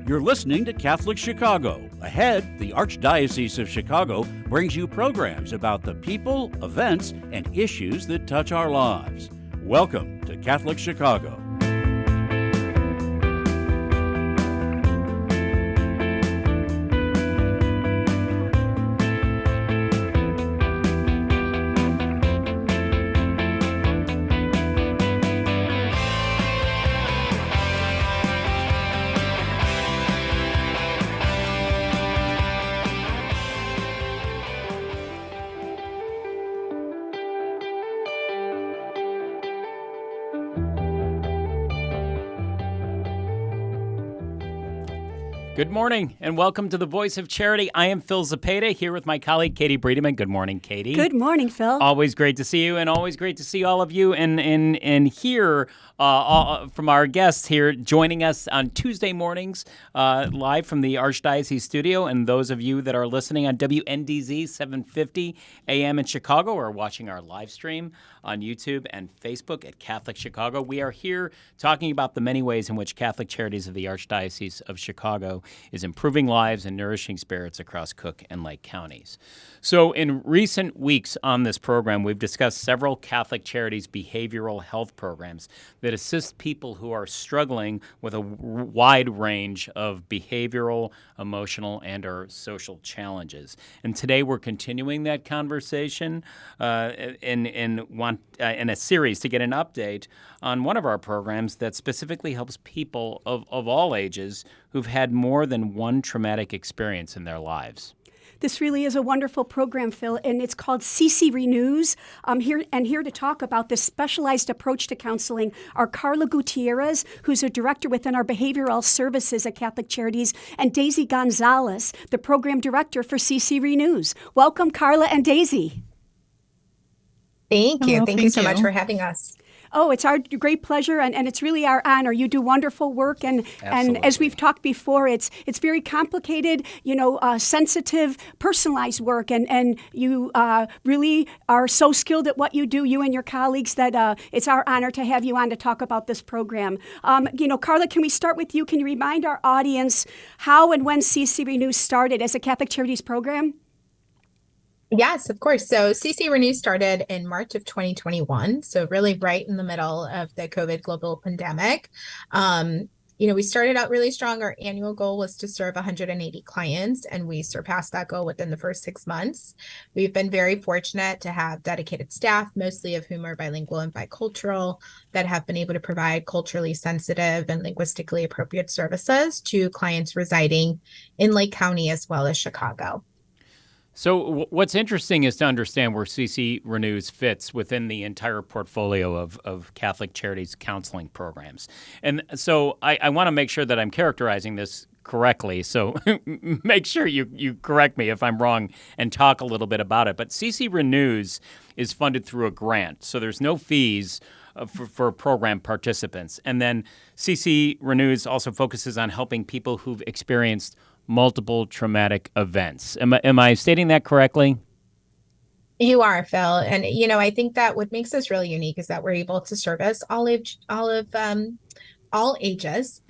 You're listening to Catholic Chicago. Ahead, the Archdiocese of Chicago brings you programs about the people, events, and issues that touch our lives. Welcome to Catholic Chicago. Good morning, and welcome to the Voice of Charity. I am Phil Zapata, here with my colleague, Katie Breedeman. Good morning, Katie. Good morning, Phil. Always great to see you, and always great to see all of you, and hear from our guests here joining us on Tuesday mornings, live from the Archdiocese studio, and those of you that are listening on WNDZ 750 AM in Chicago or watching our live stream on YouTube and Facebook at Catholic Chicago. We are here talking about the many ways in which Catholic Charities of the Archdiocese of Chicago is improving lives and nourishing spirits across Cook and Lake counties. So in recent weeks on this program, we've discussed several Catholic Charities behavioral health programs that assist people who are struggling with a wide range of behavioral, emotional, and or social challenges. And today we're continuing that conversation in a series to get an update on one of our programs that specifically helps people of all ages who've had more than one traumatic experience in their lives. This really is a wonderful program, Phil, and it's called CC Renews. Here to talk about this specialized approach to counseling are Carla Gutierrez, who's a director within our behavioral services at Catholic Charities, and Daisy Gonzalez, the program director for CC Renews. Welcome, Carla and Daisy. Thank you. Thank you so much for having us. Oh, it's our great pleasure, and it's really our honor. You do wonderful work, and as we've talked before, it's very complicated, sensitive, personalized work, and you really are so skilled at what you do, you and your colleagues, that it's our honor to have you on to talk about this program. Carla, can we start with you? Can you remind our audience how and when CC Renew started as a Catholic Charities program? Yes, of course. So CC Renew started in March of 2021, so really right in the middle of the COVID global pandemic. We started out really strong. Our annual goal was to serve 180 clients, and we surpassed that goal within the first 6 months. We've been very fortunate to have dedicated staff, mostly of whom are bilingual and bicultural, that have been able to provide culturally sensitive and linguistically appropriate services to clients residing in Lake County as well as Chicago. So what's interesting is to understand where CC Renews fits within the entire portfolio of Catholic Charities counseling programs. And so I want to make sure that I'm characterizing this correctly. So make sure you correct me if I'm wrong and talk a little bit about it. But CC Renews is funded through a grant, so there's no fees for program participants. And then CC Renews also focuses on helping people who've experienced multiple traumatic events. Am I stating that correctly? You are, Phil. And, I think that what makes us really unique is that we're able to service all ages,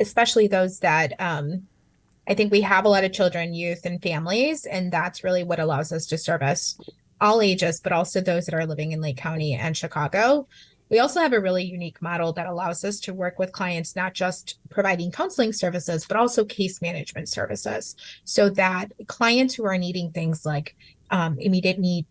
especially those that I think we have a lot of children, youth, and families. And that's really what allows us to service all ages, but also those that are living in Lake County and Chicago. We also have a really unique model that allows us to work with clients, not just providing counseling services, but also case management services, so that clients who are needing things like immediate needs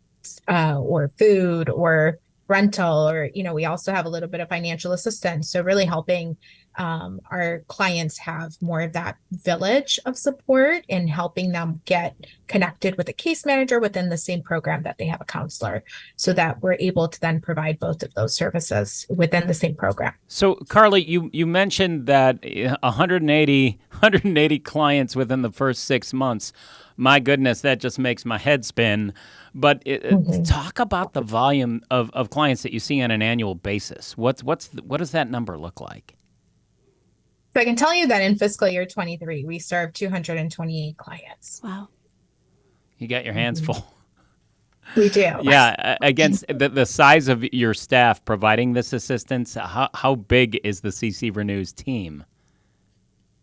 or food or rental, or, we also have a little bit of financial assistance. So really helping our clients have more of that village of support and helping them get connected with a case manager within the same program that they have a counselor, so that we're able to then provide both of those services within the same program. So, Carly, you mentioned that 180 clients within the first 6 months. My goodness, that just makes my head spin. But talk about the volume of clients that you see on an annual basis. What does that number look like? So I can tell you that in fiscal year 23, we served 228 clients. Wow. You got your hands full. We do. Yeah. Against the size of your staff providing this assistance, how big is the CC Renews team?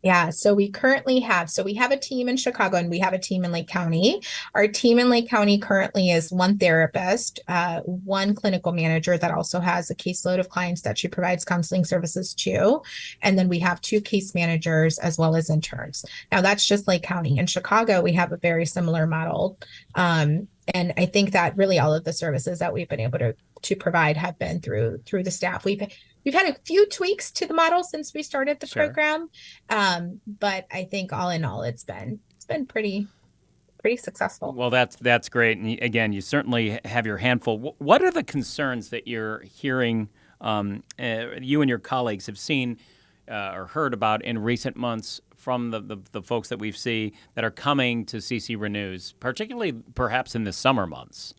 Yeah, so we currently have, so we have a team in Chicago and we have a team in Lake County. Our team in Lake County currently is one therapist, one clinical manager that also has a caseload of clients that she provides counseling services to. And then we have two case managers as well as interns. Now that's just Lake County. In Chicago, we have a very similar model. And I think that really all of the services that we've been able to provide have been through the staff. We've had a few tweaks to the model since we started the program, but I think all in all, it's been pretty successful. Well, that's great. And again, you certainly have your handful. What are the concerns that you're hearing? You and your colleagues have seen or heard about in recent months from the folks that we've seen that are coming to CC Renews, particularly perhaps in the summer months.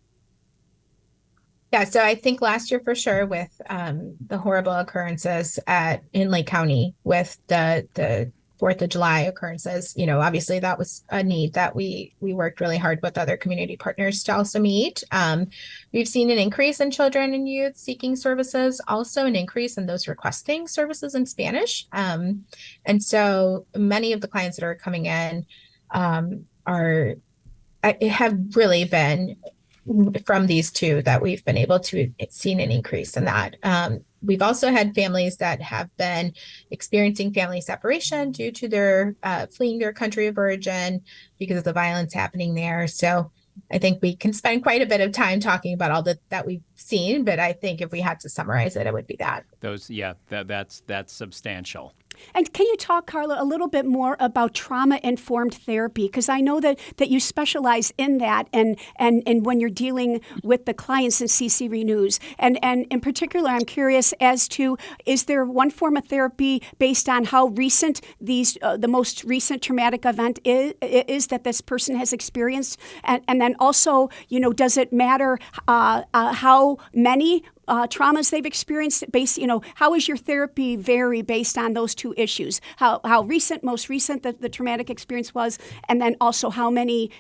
Yeah, so I think last year for sure with the horrible occurrences in Lake County with the 4th of July occurrences, obviously that was a need that we worked really hard with other community partners to also meet. We've seen an increase in children and youth seeking services, also an increase in those requesting services in Spanish. And so many of the clients that are coming in have really been from these two that we've been able to see an increase in that. We've also had families that have been experiencing family separation due to their fleeing their country of origin because of the violence happening there. So I think we can spend quite a bit of time talking about all that we've seen, but I think if we had to summarize it, it would be that. That's substantial. And can you talk, Carla, a little bit more about trauma-informed therapy? Because I know that you specialize in that and when you're dealing with the clients in CC Renews. And in particular, I'm curious as to, is there one form of therapy based on how recent the most recent traumatic event is that this person has experienced? And then also, does it matter how many traumas they've experienced how is your therapy vary based on those two issues? How most recent the traumatic experience was, and then also how many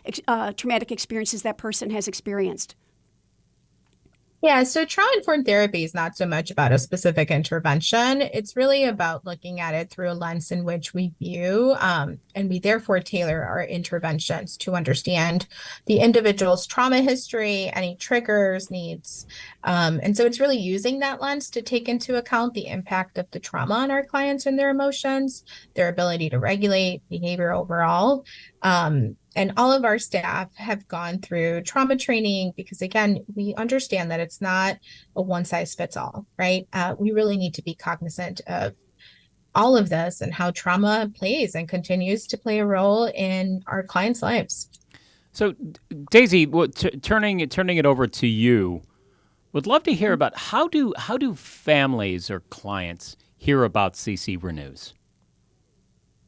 traumatic experiences that person has experienced? Yeah, so trauma-informed therapy is not so much about a specific intervention. It's really about looking at it through a lens in which we view, and we therefore tailor our interventions to understand the individual's trauma history, any triggers, needs. And so it's really using that lens to take into account the impact of the trauma on our clients and their emotions, their ability to regulate behavior overall. And all of our staff have gone through trauma training because, again, we understand that it's not a one size fits all, right? We really need to be cognizant of all of this and how trauma plays and continues to play a role in our clients' lives. So, Daisy, turning it over to you, would love to hear about how do families or clients hear about CC Renews?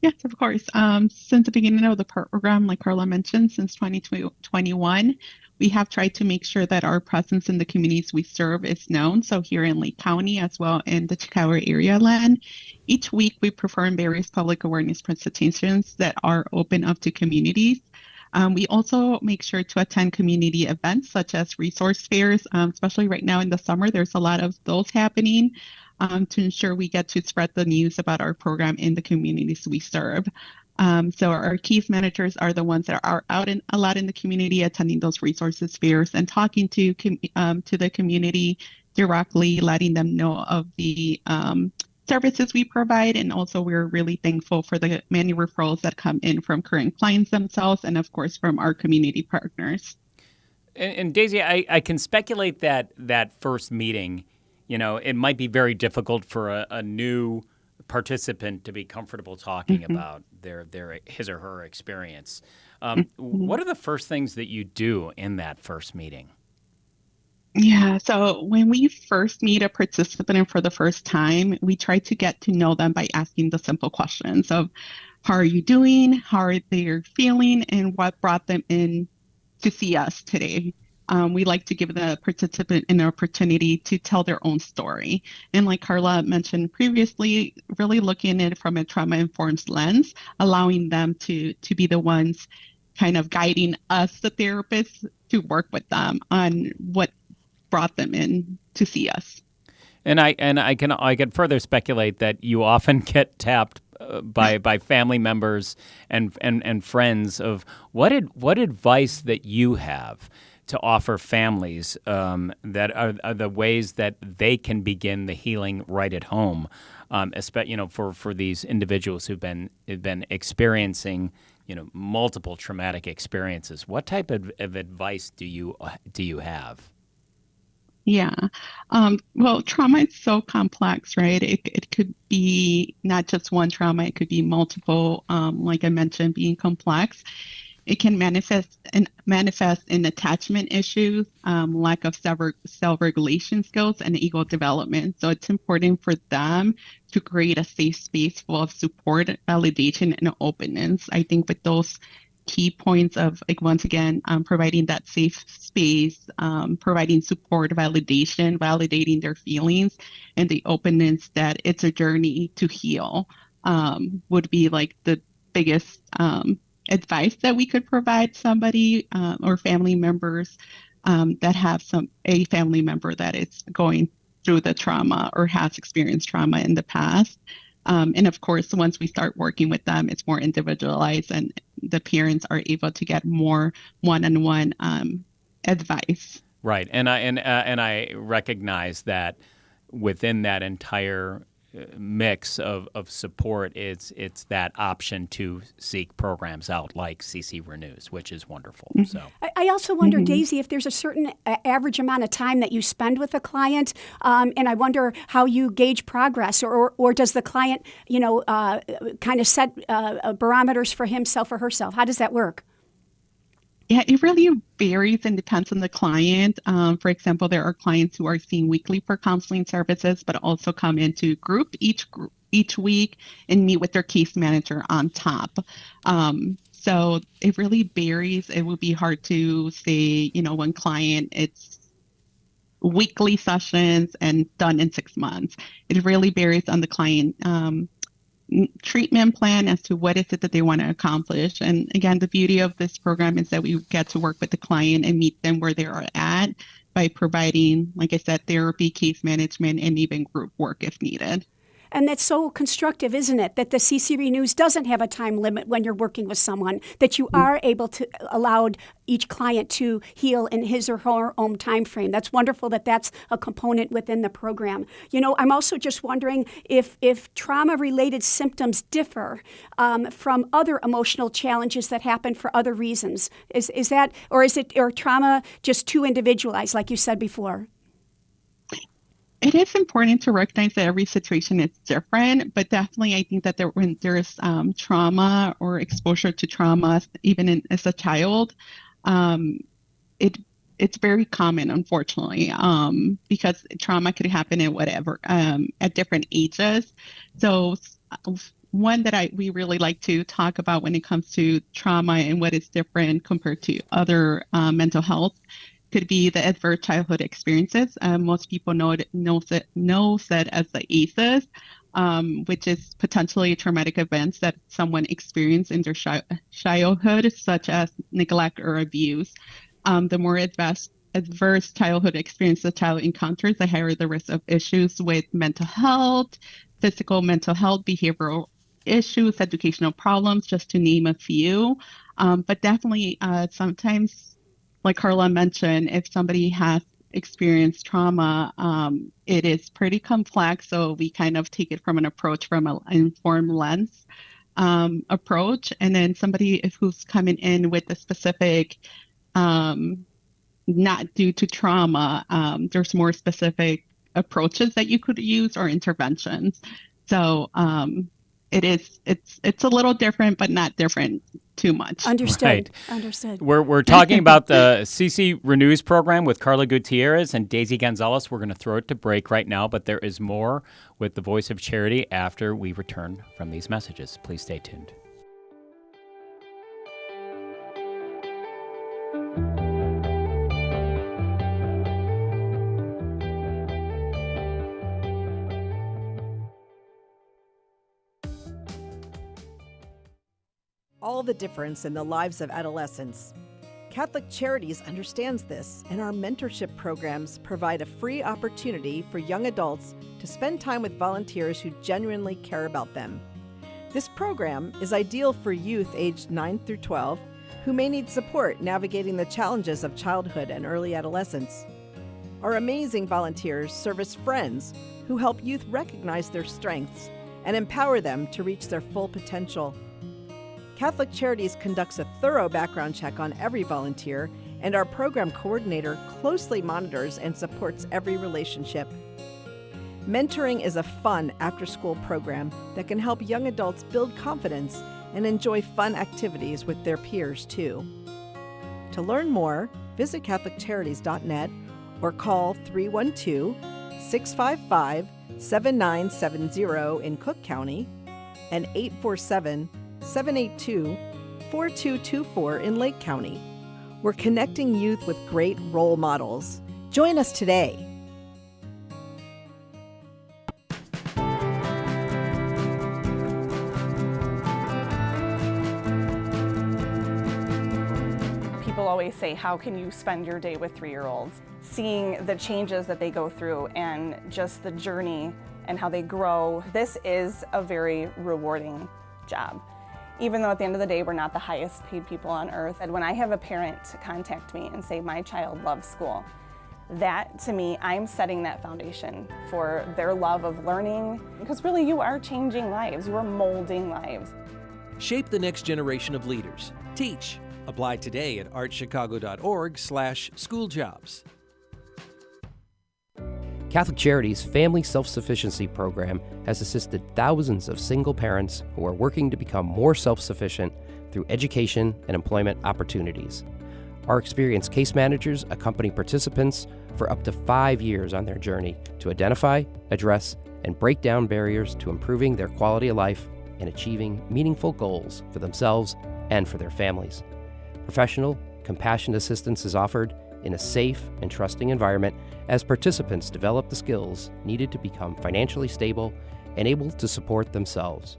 Yes, of course. Since the beginning of the program, like Carla mentioned, since 2021, we have tried to make sure that our presence in the communities we serve is known. So here in Lake County, as well in the Chicago area land, each week we perform various public awareness presentations that are open up to communities. We also make sure to attend community events such as resource fairs, especially right now in the summer. There's a lot of those happening. To ensure we get to spread the news about our program in the communities we serve. So our case managers are the ones that are out a lot in the community, attending those resources fairs and talking to the community directly, letting them know of the services we provide. And also we're really thankful for the many referrals that come in from current clients themselves and of course from our community partners. And Daisy, I can speculate that first meeting, it might be very difficult for a new participant to be comfortable talking about his or her experience. What are the first things that you do in that first meeting? Yeah, so when we first meet a participant for the first time, we try to get to know them by asking the simple questions of how are you doing, how are they feeling, and what brought them in to see us today. We like to give the participant an opportunity to tell their own story. And like Carla mentioned previously, really looking at it from a trauma-informed lens, allowing them to be the ones kind of guiding us, the therapists, to work with them on what brought them in to see us. And I can further speculate that you often get tapped by family members and friends of what advice that you have to offer families that are the ways that they can begin the healing right at home, for these individuals who've been experiencing multiple traumatic experiences. What type of advice do you have? Yeah. Well, trauma is so complex, right? It could be not just one trauma, it could be multiple, like I mentioned, being complex. It can manifest in attachment issues, lack of self-regulation skills, and ego development. So it's important for them to create a safe space full of support, validation, and openness. I think with those key points of, like, once again, providing that safe space, providing support, validation, validating their feelings, and the openness that it's a journey to heal, would be like the biggest advice that we could provide somebody or family members that have a family member that is going through the trauma or has experienced trauma in the past. And of course, once we start working with them, it's more individualized and the parents are able to get more one-on-one advice. Right. And I recognize that within that entire mix of support, it's that option to seek programs out like CC Renews, which is wonderful. Mm-hmm. So I also wonder, Daisy, if there's a certain average amount of time that you spend with a client, and I wonder how you gauge progress, or does the client, kind of set barometers for himself or herself? How does that work? Yeah, it really varies and depends on the client. For example, there are clients who are seen weekly for counseling services, but also come into group each week and meet with their case manager on top. So it really varies. It would be hard to say, one client, it's weekly sessions and done in 6 months. It really varies on the client treatment plan as to what is it that they want to accomplish. And again, the beauty of this program is that we get to work with the client and meet them where they are at by providing, like I said, therapy, case management, and even group work if needed. And that's so constructive, isn't it? That the CC Renews doesn't have a time limit when you're working with someone, that you are able to allow each client to heal in his or her own time frame. That's wonderful that that's a component within the program. I'm also just wondering if trauma-related symptoms differ from other emotional challenges that happen for other reasons. Is that, or trauma just too individualized, like you said before? It is important to recognize that every situation is different, but definitely I think that when there's trauma or exposure to trauma, even as a child, it's very common, unfortunately, because trauma could happen at different ages. So one that we really like to talk about when it comes to trauma and what is different compared to other mental health could be the adverse childhood experiences. Most people knows that as the ACEs, which is potentially traumatic events that someone experienced in their childhood, such as neglect or abuse. The more adverse childhood experience the child encounters, the higher the risk of issues with mental health, physical mental health, behavioral issues, educational problems, just to name a few. But definitely sometimes, like Carla mentioned, if somebody has experienced trauma, it is pretty complex. So we kind of take it from an informed lens approach. And then somebody who's coming in with a specific, not due to trauma, there's more specific approaches that you could use or interventions. So it's a little different, but not different too much. Understood. Right. Understood. We're talking about the CC Renews program with Carla Gutierrez and Daisy Gonzalez. We're going to throw it to break right now, but there is more with the Voice of Charity after we return from these messages. Please stay tuned. All the difference in the lives of adolescents. Catholic Charities understands this, and our mentorship programs provide a free opportunity for young adults to spend time with volunteers who genuinely care about them. This program is ideal for youth aged 9 through 12 who may need support navigating the challenges of childhood and early adolescence. Our amazing volunteers serve as friends who help youth recognize their strengths and empower them to reach their full potential. Catholic Charities conducts a thorough background check on every volunteer, and our program coordinator closely monitors and supports every relationship. Mentoring is a fun after-school program that can help young adults build confidence and enjoy fun activities with their peers, too. To learn more, visit CatholicCharities.net or call 312-655-7970 in Cook County and 847-782-4224 in Lake County. We're connecting youth with great role models. Join us today. People always say, how can you spend your day with 3-year-olds? Seeing the changes that they go through and just the journey and how they grow, this is a very rewarding job. Even though at the end of the day, we're not the highest paid people on earth. And when I have a parent contact me and say, my child loves school, that to me, I'm setting that foundation for their love of learning. Because really, you are changing lives, you are molding lives. Shape the next generation of leaders. Teach. Apply today at archchicago.org/schooljobs. Catholic Charities' Family Self-Sufficiency Program has assisted thousands of single parents who are working to become more self-sufficient through education and employment opportunities. Our experienced case managers accompany participants for up to 5 years on their journey to identify, address, and break down barriers to improving their quality of life and achieving meaningful goals for themselves and for their families. Professional, compassionate assistance is offered in a safe and trusting environment as participants develop the skills needed to become financially stable and able to support themselves.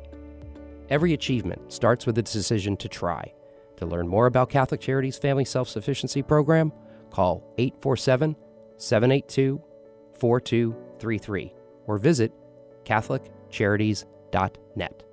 Every achievement starts with a decision to try. To learn more about Catholic Charities' Family Self-Sufficiency Program, call 847-782-4233 or visit CatholicCharities.net.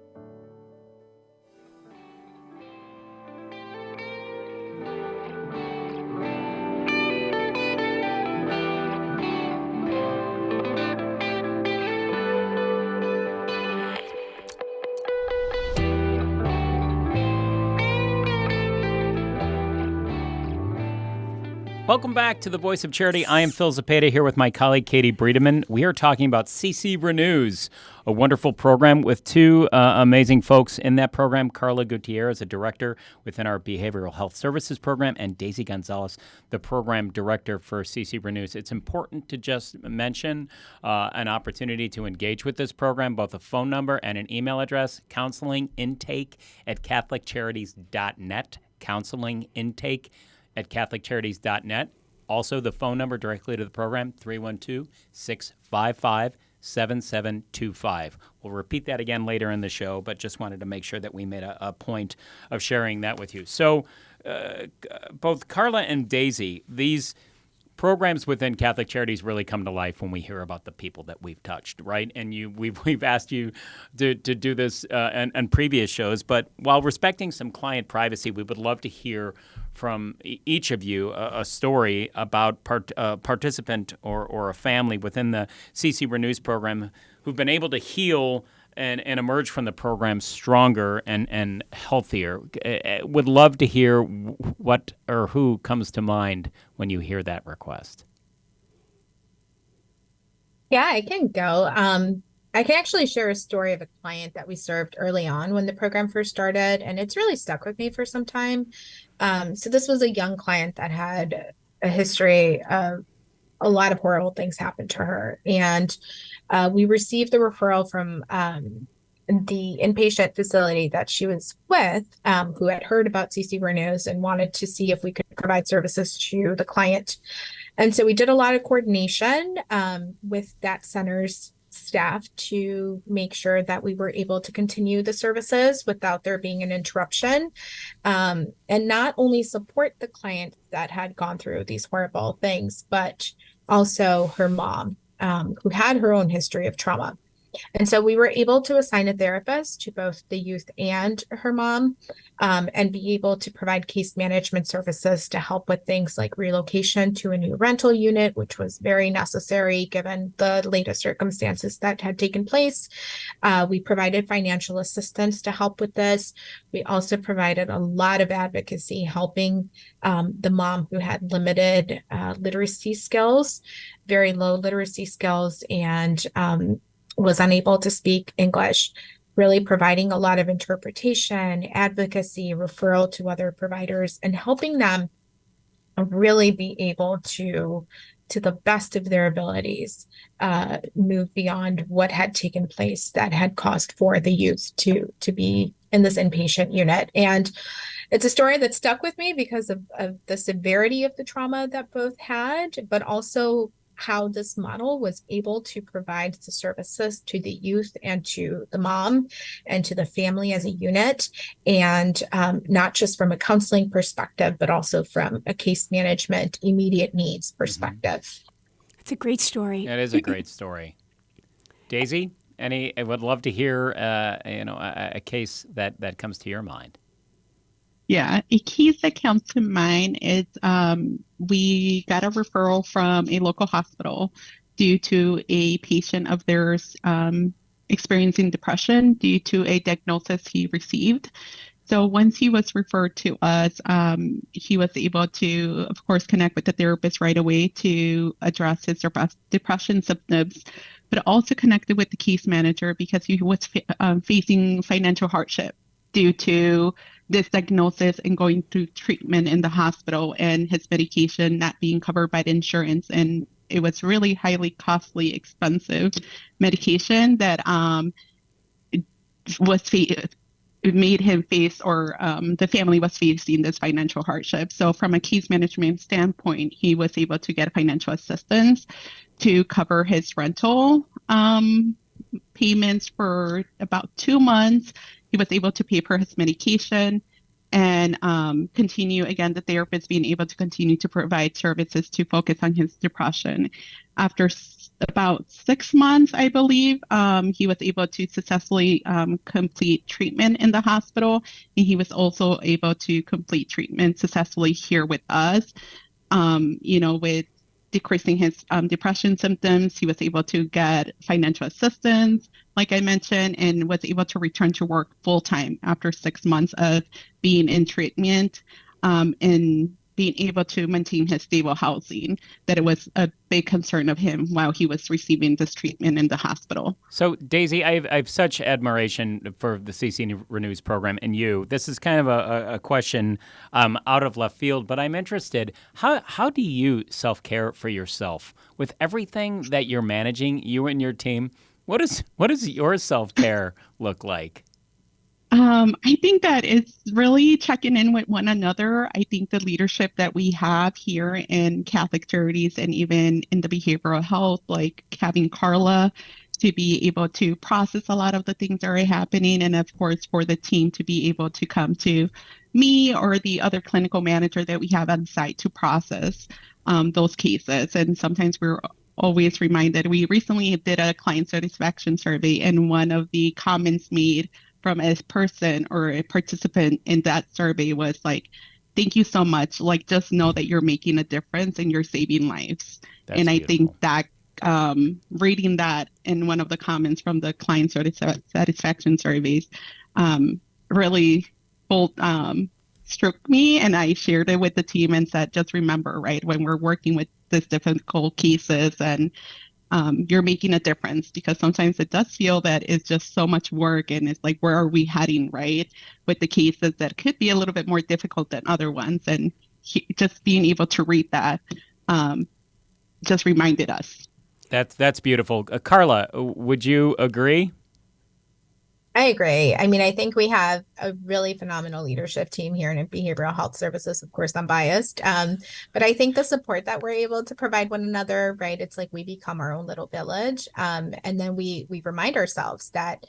Welcome back to the Voice of Charity. I am Phil Zapata here with my colleague Katie Breedeman. We are talking about CC Renews, a wonderful program with two amazing folks in that program. Carla Gutierrez, a director within our Behavioral Health Services program, and Daisy Gonzalez, the program director for CC Renews. It's important to just mention an opportunity to engage with this program, both a phone number and an email address, counselingintake@catholiccharities.net, counselingintake@catholiccharities.net. Also, the phone number directly to the program, 312-655-7725. We'll repeat that again later in the show, but just wanted to make sure that we made a point of sharing that with you. So both Carla and Daisy, these programs within Catholic Charities really come to life when we hear about the people that we've touched, right? And we've asked you to do this in previous shows, but while respecting some client privacy, we would love to hear from each of you a story about a participant or a family within the CC Renews program who've been able to heal and emerge from the program stronger and healthier. Would love to hear what or who comes to mind when you hear that request. Yeah, I can go. I can actually share a story of a client that we served early on when the program first started, and it's really stuck with me for some time. So this was a young client that had a history of a lot of horrible things happen to her. And we received the referral from the inpatient facility that she was with, who had heard about CC Renews and wanted to see if we could provide services to the client. And so we did a lot of coordination with that center's staff to make sure that we were able to continue the services without there being an interruption, and not only support the client that had gone through these horrible things, but also her mom, who had her own history of trauma. And so we were able to assign a therapist to both the youth and her mom, and be able to provide case management services to help with things like relocation to a new rental unit, which was very necessary given the latest circumstances that had taken place. We provided financial assistance to help with this. We also provided a lot of advocacy, helping the mom who had limited literacy skills, very low literacy skills, and was unable to speak English, really providing a lot of interpretation, advocacy, referral to other providers, and helping them really be able to the best of their abilities, move beyond what had taken place that had caused for the youth to be in this inpatient unit. And it's a story that stuck with me because of the severity of the trauma that both had, but also how this model was able to provide the services to the youth and to the mom and to the family as a unit. And not just from a counseling perspective, but also from a case management, immediate needs perspective. It's a great story. It is a great story. Daisy, I would love to hear a case that comes to your mind. Yeah, a case that comes to mind is we got a referral from a local hospital due to a patient of theirs experiencing depression due to a diagnosis he received. So once he was referred to us, he was able to, of course, connect with the therapist right away to address his depression symptoms, but also connected with the case manager because he was facing financial hardship due to this diagnosis and going through treatment in the hospital and his medication not being covered by the insurance. And it was really highly costly, expensive medication that it made him face, or the family was facing, this financial hardship. So from a case management standpoint, he was able to get financial assistance to cover his rental payments for about 2 months. He was able to pay for his medication and continue, again, the therapist being able to continue to provide services to focus on his depression. After about 6 months, I believe, he was able to successfully complete treatment in the hospital. And he was also able to complete treatment successfully here with us, with decreasing his depression symptoms. He was able to get financial assistance, like I mentioned, and was able to return to work full time after 6 months of being in treatment, and being able to maintain his stable housing, that it was a big concern of him while he was receiving this treatment in the hospital. So, Daisy, I have such admiration for the CC Renews program and you. This is kind of a question out of left field, but I'm interested. How do you self-care for yourself? With everything that you're managing, you and your team, what does your self-care look like? I think that it's really checking in with one another. I think the leadership that we have here in Catholic Charities and even in the behavioral health, like having Carla to be able to process a lot of the things that are happening, and of course for the team to be able to come to me or the other clinical manager that we have on site to process those cases. And sometimes we're always reminded. We recently did a client satisfaction survey, and one of the comments made from a person or a participant in that survey was like, "Thank you so much. Like, just know that you're making a difference and you're saving lives." And I think that reading that in one of the comments from the client satisfaction surveys really struck me, and I shared it with the team and said, just remember, right, when we're working with these difficult cases and you're making a difference, because sometimes it does feel that it's just so much work, and it's like, where are we heading, right, with the cases that could be a little bit more difficult than other ones. And just being able to read that just reminded us. That's beautiful. Carla, would you agree? I agree. I mean, I think we have a really phenomenal leadership team here in behavioral health services. Of course, I'm biased. But I think the support that we're able to provide one another, right? It's like we become our own little village. And then we remind ourselves that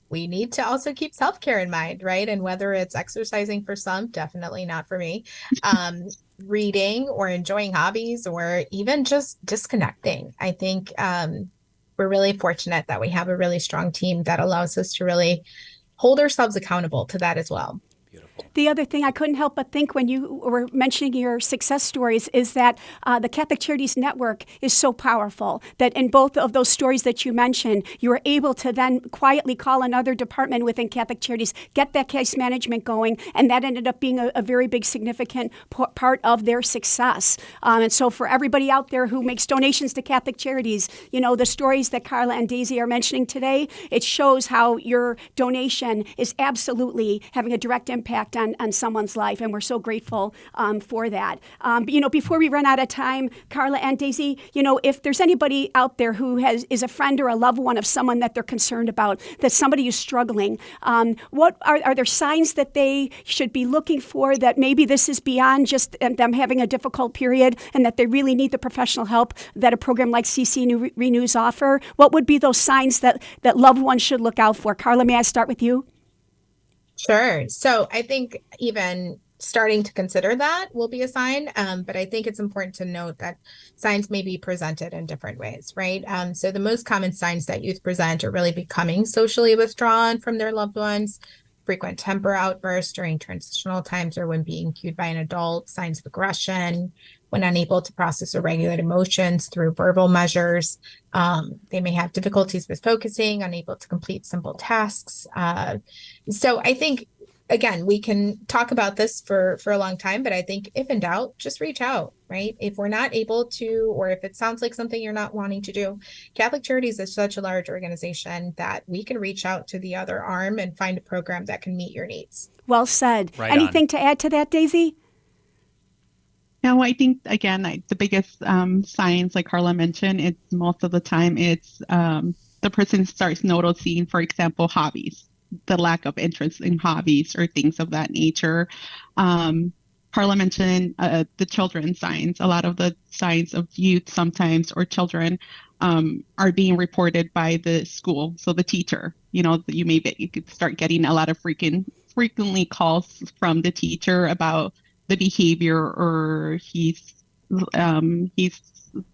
we need to also keep self-care in mind, right? And whether it's exercising for some, definitely not for me, reading or enjoying hobbies, or even just disconnecting. I think we're really fortunate that we have a really strong team that allows us to really hold ourselves accountable to that as well. The other thing I couldn't help but think when you were mentioning your success stories is that the Catholic Charities Network is so powerful that in both of those stories that you mentioned, you were able to then quietly call another department within Catholic Charities, get that case management going, and that ended up being a very big significant part of their success. And so for everybody out there who makes donations to Catholic Charities, you know, the stories that Carla and Daisy are mentioning today, it shows how your donation is absolutely having a direct impact on someone's life, and we're so grateful for that. But, you know, before we run out of time, Carla and Daisy, you know, if there's anybody out there who is a friend or a loved one of someone that they're concerned about, that somebody is struggling, what are there signs that they should be looking for that maybe this is beyond just them having a difficult period and that they really need the professional help that a program like CC Renews offer? What would be those signs that loved ones should look out for? Carla, may I start with you? Sure. So I think even starting to consider that will be a sign. But I think it's important to note that signs may be presented in different ways, right? So the most common signs that youth present are really becoming socially withdrawn from their loved ones, frequent temper outbursts during transitional times or when being cued by an adult, signs of aggression, when unable to process or regulate emotions through verbal measures. They may have difficulties with focusing, unable to complete simple tasks. So I think, again, we can talk about this for a long time, but I think if in doubt, just reach out, right? If we're not able to, or if it sounds like something you're not wanting to do, Catholic Charities is such a large organization that we can reach out to the other arm and find a program that can meet your needs. Well said. Right Anything on. to add to that, Daisy? No, I think, again, the biggest signs, like Carla mentioned, it's most of the time it's the person starts noticing, for example, hobbies, the lack of interest in hobbies or things of that nature. Carla mentioned the children's signs. A lot of the signs of youth sometimes or children are being reported by the school. So the teacher, you know, you could start getting a lot of frequently calls from the teacher about the behavior, or he's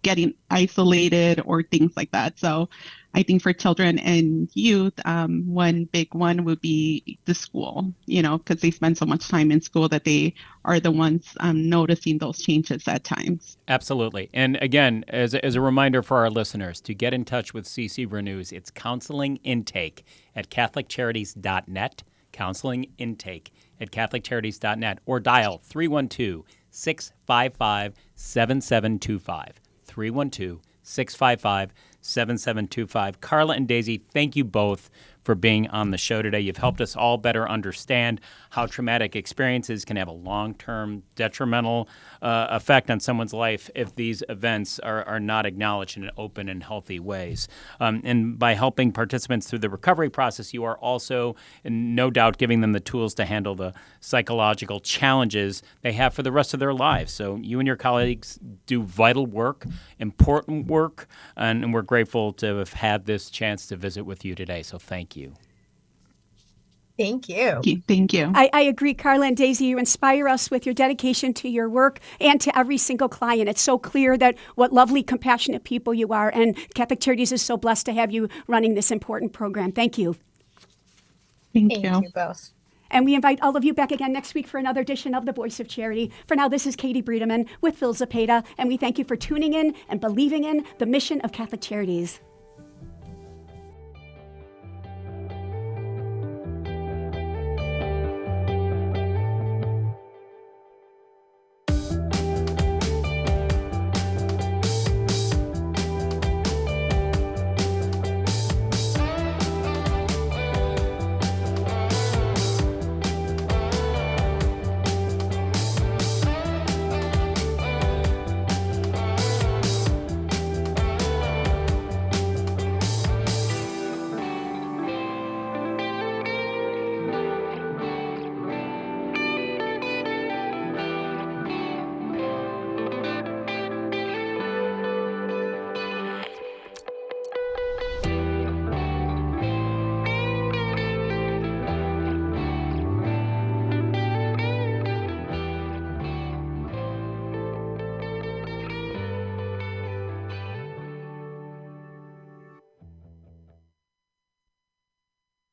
getting isolated or things like that. So I think for children and youth, one big one would be the school, you know, because they spend so much time in school that they are the ones noticing those changes at times. Absolutely. And again, as a reminder for our listeners, to get in touch with CC Renews, it's counseling intake at CatholicCharities.net, counseling intake at CatholicCharities.net, or dial 312-655-7725, 312-655-7725. Carla and Daisy, thank you both for being on the show today. You've helped us all better understand how traumatic experiences can have a long-term detrimental effect on someone's life if these events are not acknowledged in open and healthy ways. And by helping participants through the recovery process, you are also, no doubt, giving them the tools to handle the psychological challenges they have for the rest of their lives. So you and your colleagues do vital work, important work, and we're grateful to have had this chance to visit with you today. So thank you. Thank you. Thank you. I agree, Carla and Daisy. You inspire us with your dedication to your work and to every single client. It's so clear that what lovely, compassionate people you are, and Catholic Charities is so blessed to have you running this important program. Thank you. Thank you both. And we invite all of you back again next week for another edition of The Voice of Charity. For now, this is Katie Breedeman with Phil Zapata, and we thank you for tuning in and believing in the mission of Catholic Charities.